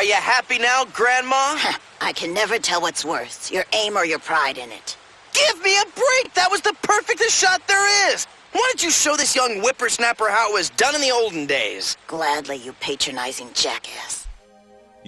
you happy now, Grandma? I can never tell what's worse, your aim or your pride in it. Give me a break! That was the perfectest shot there is! Why don't you show this young whippersnapper how it was done in the olden days? Gladly, you patronizing jackass.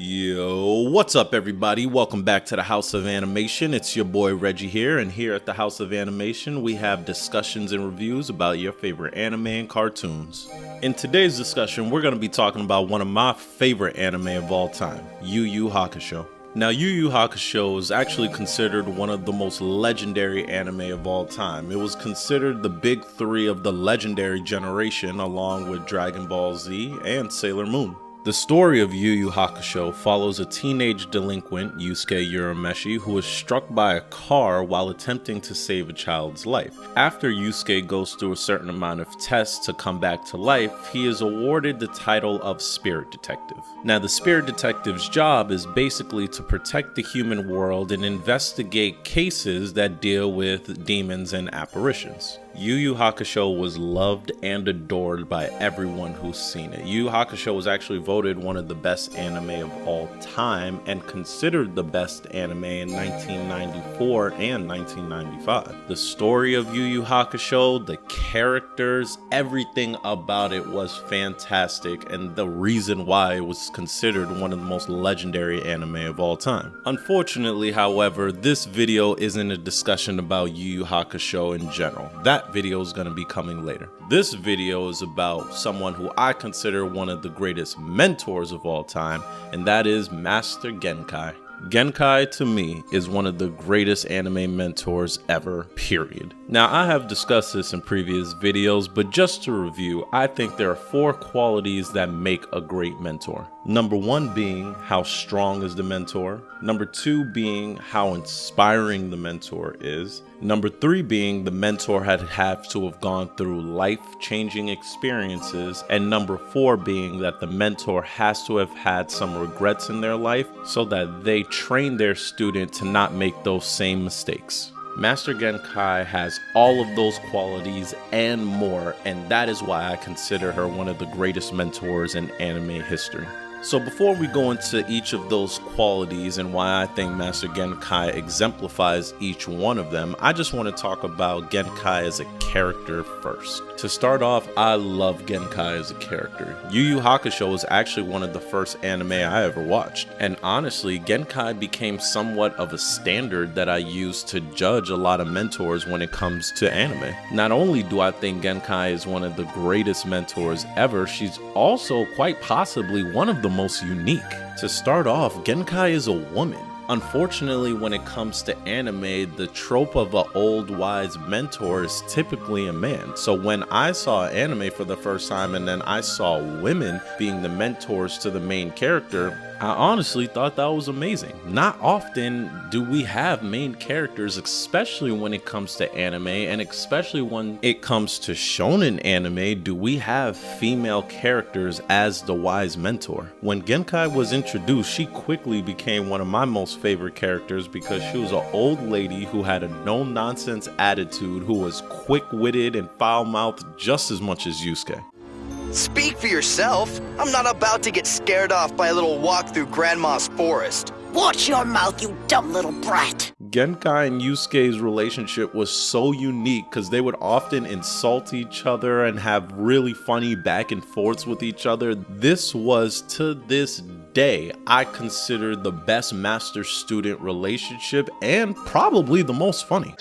Yo, what's up everybody? Welcome back to the House of Animation. It's your boy Reggie here, and here at the House of Animation we have discussions and reviews about your favorite anime and cartoons. In today's discussion we're going to be talking about one of my favorite anime of all time, Yu Yu Hakusho. Now, Yu Yu Hakusho is actually considered one of the most legendary anime of all time. It was considered the big three of the legendary generation along with Dragon Ball Z and Sailor Moon. The story of Yu Yu Hakusho follows a teenage delinquent, Yusuke Urameshi, who is struck by a car while attempting to save a child's life. After Yusuke goes through a certain amount of tests to come back to life, he is awarded the title of Spirit Detective. Now, the Spirit Detective's job is basically to protect the human world and investigate cases that deal with demons and apparitions. Yu Yu Hakusho was loved and adored by everyone who's seen it. Yu Yu Hakusho was actually voted one of the best anime of all time and considered the best anime in 1994 and 1995. The story of Yu Yu Hakusho, the characters, everything about it was fantastic, and the reason why it was considered one of the most legendary anime of all time. Unfortunately, however, this video isn't a discussion about Yu Yu Hakusho in general. That video is going to be coming later. This video is about someone who I consider one of the greatest mentors of all time, and that is Master Genkai. Genkai, to me, is one of the greatest anime mentors ever, period. Now, I have discussed this in previous videos, but just to review, I think there are 4 qualities that make a great mentor. Number 1 being how strong is the mentor. Number 2 being how inspiring the mentor is. Number 3 being the mentor had to have gone through life-changing experiences. And number 4 being that the mentor has to have had some regrets in their life so that they train their student to not make those same mistakes. Master Genkai has all of those qualities and more, and that is why I consider her one of the greatest mentors in anime history. So before we go into each of those qualities and why I think Master Genkai exemplifies each one of them, I just want to talk about Genkai as a character first. To start off, I love Genkai as a character. Yu Yu Hakusho was actually one of the first anime I ever watched, and honestly, Genkai became somewhat of a standard that I use to judge a lot of mentors when it comes to anime. Not only do I think Genkai is one of the greatest mentors ever, she's also quite possibly one of the most unique. To start off, Genkai is a woman. Unfortunately, when it comes to anime, the trope of an old wise mentor is typically a man. So when I saw anime for the first time and then I saw women being the mentors to the main character, I honestly thought that was amazing. Not often do we have main characters, especially when it comes to anime, and especially when it comes to shonen anime, do we have female characters as the wise mentor. When Genkai was introduced, she quickly became one of my most favorite characters because she was an old lady who had a no-nonsense attitude, who was quick-witted and foul-mouthed just as much as Yusuke. Speak for yourself. I'm not about to get scared off by a little walk through Grandma's forest. Watch your mouth, you dumb little brat. Genkai and Yusuke's relationship was so unique because they would often insult each other and have really funny back and forths with each other. This was, to this day, I consider the best master-student relationship and probably the most funny.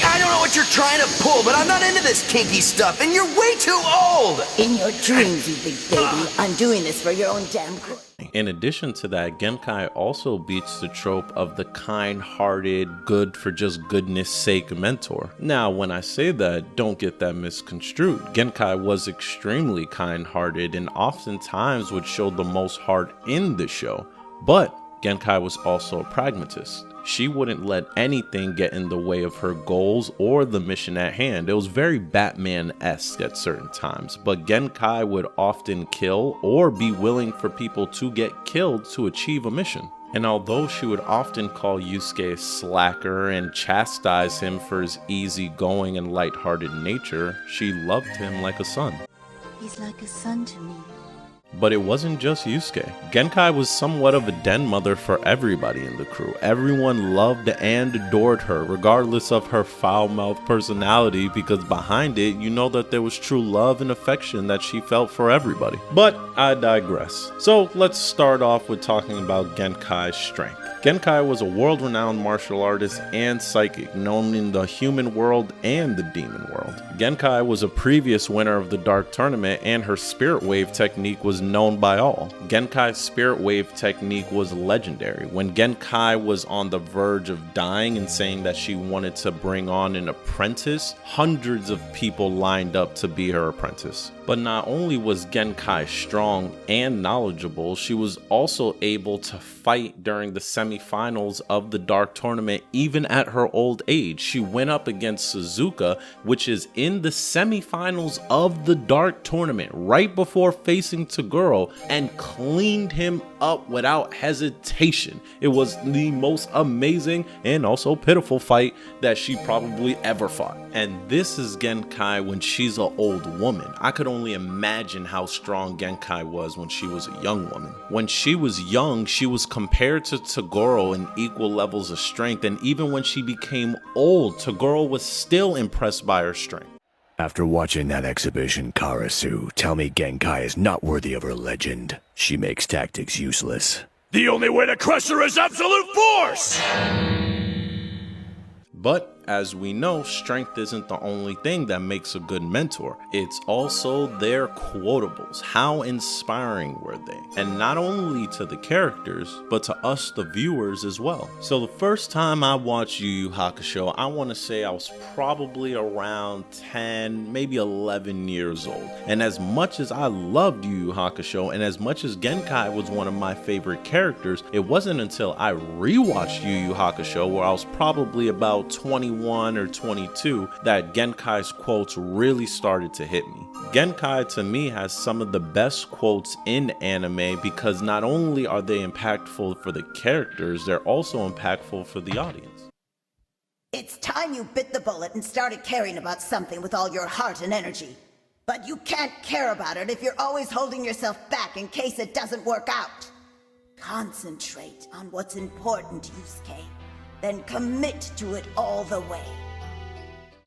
I don't know what you're trying to pull, but I'm not into this kinky stuff, and you're way too old! In your dreams, you big baby. I'm doing this for your own damn good. In addition to that, Genkai also beats the trope of the kind-hearted, good for just goodness sake mentor. Now, when I say that, don't get that misconstrued. Genkai was extremely kind-hearted and oftentimes would show the most heart in the show. But Genkai was also a pragmatist. She wouldn't let anything get in the way of her goals or the mission at hand. It was very Batman-esque at certain times, but Genkai would often kill or be willing for people to get killed to achieve a mission. And although she would often call Yusuke a slacker and chastise him for his easygoing and lighthearted nature, she loved him like a son. He's like a son to me. But it wasn't just Yusuke. Genkai was somewhat of a den mother for everybody in the crew. Everyone loved and adored her, regardless of her foul-mouthed personality, because behind it, you know that there was true love and affection that she felt for everybody. But I digress. So let's start off with talking about Genkai's strength. Genkai was a world-renowned martial artist and psychic, known in the human world and the demon world. Genkai was a previous winner of the Dark Tournament, and her Spirit Wave technique was known by all. Genkai's Spirit Wave technique was legendary. When Genkai was on the verge of dying and saying that she wanted to bring on an apprentice, hundreds of people lined up to be her apprentice. But not only was Genkai strong and knowledgeable, she was also able to fight during the semifinals of the Dark Tournament even at her old age. She went up against Suzuka, which is in the semifinals of the Dark Tournament, right before facing Toguro, and cleaned him up without hesitation. It was the most amazing and also pitiful fight that she probably ever fought. And this is Genkai when she's an old woman. I could only imagine how strong Genkai was when she was a young woman. When she was young, she was compared to Toguro in equal levels of strength, and even when she became old, Toguro was still impressed by her strength. After watching that exhibition, Karasu, tell me Genkai is not worthy of her legend. She makes tactics useless. The only way to crush her is absolute force! But as we know, strength isn't the only thing that makes a good mentor. It's also their quotables. How inspiring were they? And not only to the characters, but to us, the viewers, as well. So the first time I watched Yu Yu Hakusho, I want to say I was probably around 10, maybe 11 years old. And as much as I loved Yu Yu Hakusho, and as much as Genkai was one of my favorite characters, it wasn't until I rewatched Yu Yu Hakusho, where I was probably about 21 or 22, that Genkai's quotes really started to hit me. Genkai to me has some of the best quotes in anime because not only are they impactful for the characters, they're also impactful for the audience. It's time you bit the bullet and started caring about something with all your heart and energy. But you can't care about it if you're always holding yourself back in case it doesn't work out. Concentrate on what's important, Yusuke. Then commit to it all the way.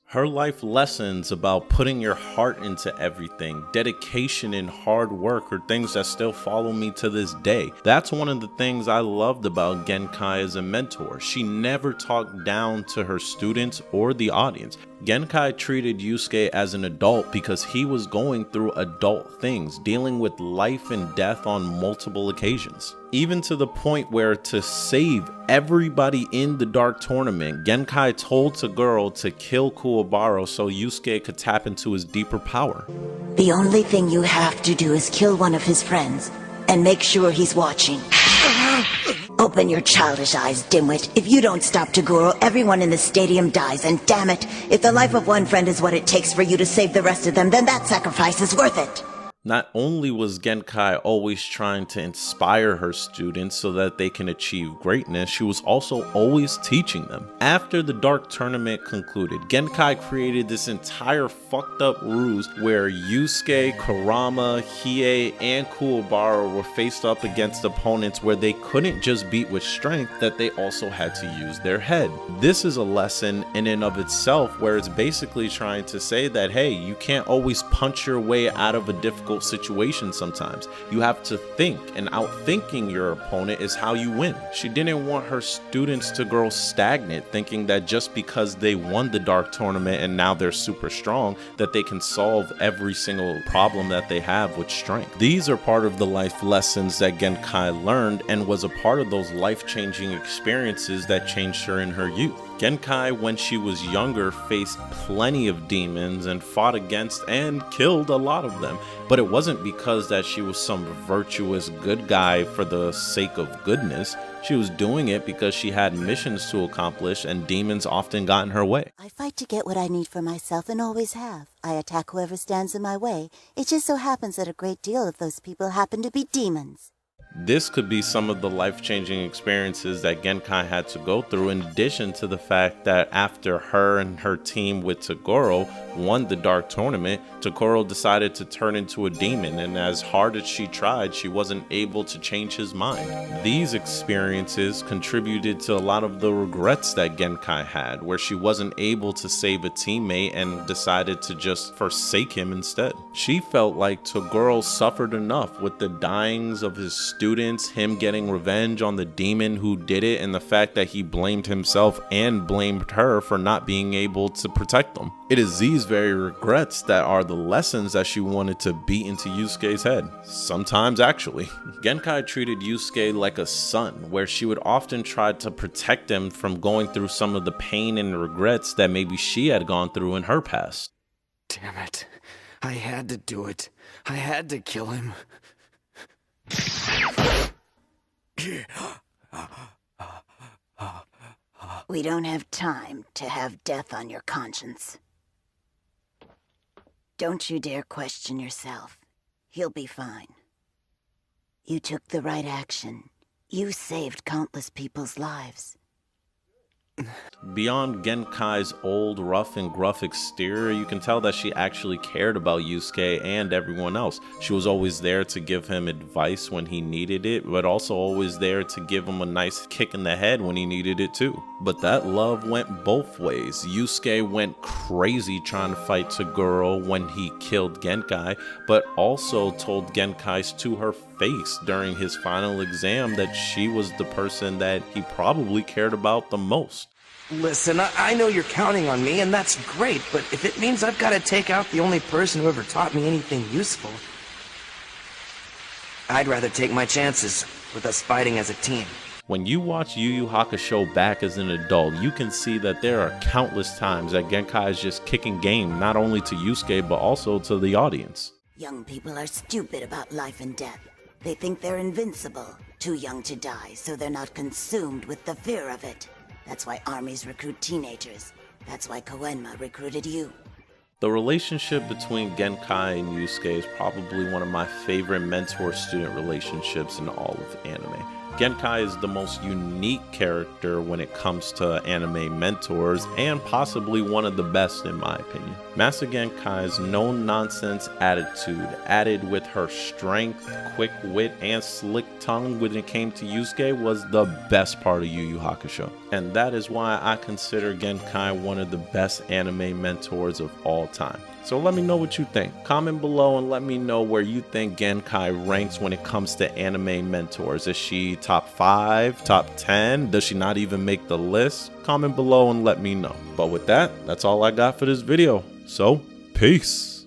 Her life lessons about putting your heart into everything, dedication and hard work are things that still follow me to this day. That's one of the things I loved about Genkai as a mentor. She never talked down to her students or the audience. Genkai treated Yusuke as an adult because he was going through adult things, dealing with life and death on multiple occasions. Even to the point where, to save everybody in the Dark Tournament, Genkai told Toguro to kill Kuwabara so Yusuke could tap into his deeper power. The only thing you have to do is kill one of his friends, and make sure he's watching. Open your childish eyes, dimwit. If you don't stop Toguro, everyone in the stadium dies, and damn it, if the life of one friend is what it takes for you to save the rest of them, then that sacrifice is worth it. Not only was Genkai always trying to inspire her students so that they can achieve greatness, she was also always teaching them. After the Dark Tournament concluded, Genkai created this entire fucked up ruse where Yusuke, Kurama, Hiei, and Kuwabara were faced up against opponents where they couldn't just beat with strength, that they also had to use their head. This is a lesson in and of itself where it's basically trying to say that, hey, you can't always punch your way out of a difficult situation sometimes. You have to think, and outthinking your opponent is how you win. She didn't want her students to grow stagnant, thinking that just because they won the Dark Tournament and now they're super strong, that they can solve every single problem that they have with strength. These are part of the life lessons that Genkai learned and was a part of those life-changing experiences that changed her in her youth. Genkai, when she was younger, faced plenty of demons and fought against and killed a lot of them. But it wasn't because that she was some virtuous good guy for the sake of goodness. She was doing it because she had missions to accomplish and demons often got in her way. I fight to get what I need for myself and always have. I attack whoever stands in my way. It just so happens that a great deal of those people happen to be demons. This could be some of the life-changing experiences that Genkai had to go through, in addition to the fact that after her and her team with Toguro won the Dark Tournament, Toguro decided to turn into a demon, and as hard as she tried, she wasn't able to change his mind. These experiences contributed to a lot of the regrets that Genkai had, where she wasn't able to save a teammate and decided to just forsake him instead. She felt like Toguro suffered enough with the dyings of his students, him getting revenge on the demon who did it, and the fact that he blamed himself and blamed her for not being able to protect them. It is these very regrets that are the lessons that she wanted to beat into Yusuke's head. Sometimes, actually. Genkai treated Yusuke like a son, where she would often try to protect him from going through some of the pain and regrets that maybe she had gone through in her past. Damn it. I had to do it. I had to kill him. We don't have time to have death on your conscience. Don't you dare question yourself. He'll be fine. You took the right action. You saved countless people's lives. Beyond Genkai's old, rough and gruff exterior, you can tell that she actually cared about Yusuke and everyone else. She was always there to give him advice when he needed it, but also always there to give him a nice kick in the head when he needed it too. But that love went both ways. Yusuke went crazy trying to fight Toguro when he killed Genkai, but also told Genkai to her face during his final exam that she was the person that he probably cared about the most. Listen, I know you're counting on me, and that's great, but if it means I've got to take out the only person who ever taught me anything useful, I'd rather take my chances with us fighting as a team. When you watch Yu Yu Hakusho back as an adult, you can see that there are countless times that Genkai is just kicking game, not only to Yusuke, but also to the audience. Young people are stupid about life and death. They think they're invincible, too young to die, so they're not consumed with the fear of it. That's why armies recruit teenagers. That's why Koenma recruited you. The relationship between Genkai and Yusuke is probably one of my favorite mentor-student relationships in all of anime. Genkai is the most unique character when it comes to anime mentors, and possibly one of the best in my opinion. Master Genkai's no-nonsense attitude, added with her strength, quick wit, and slick tongue when it came to Yusuke, was the best part of Yu Yu Hakusho. And that is why I consider Genkai one of the best anime mentors of all time. So let me know what you think. Comment below and let me know where you think Genkai ranks when it comes to anime mentors. Is she top 5, top 10? Does she not even make the list? Comment below and let me know. But with that, that's all I got for this video. So, peace.